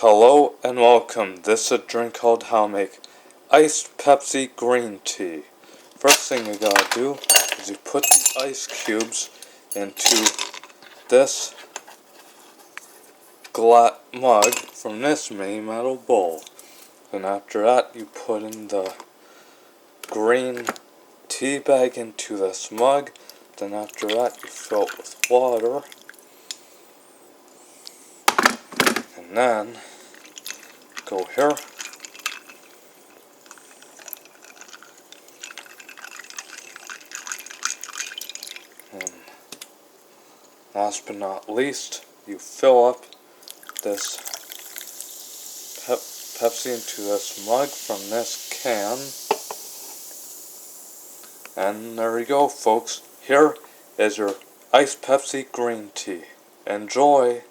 Hello and welcome. This is a drink called how to make iced Pepsi green tea. First thing you gotta do is you put the ice cubes into this mug from this mini metal bowl. And after that you put in the green tea bag into this mug. Then after that you fill it with water. And then go here. And last but not least, you fill up this Pepsi into this mug from this can. And there we go, folks. Here is your iced Pepsi green tea. Enjoy!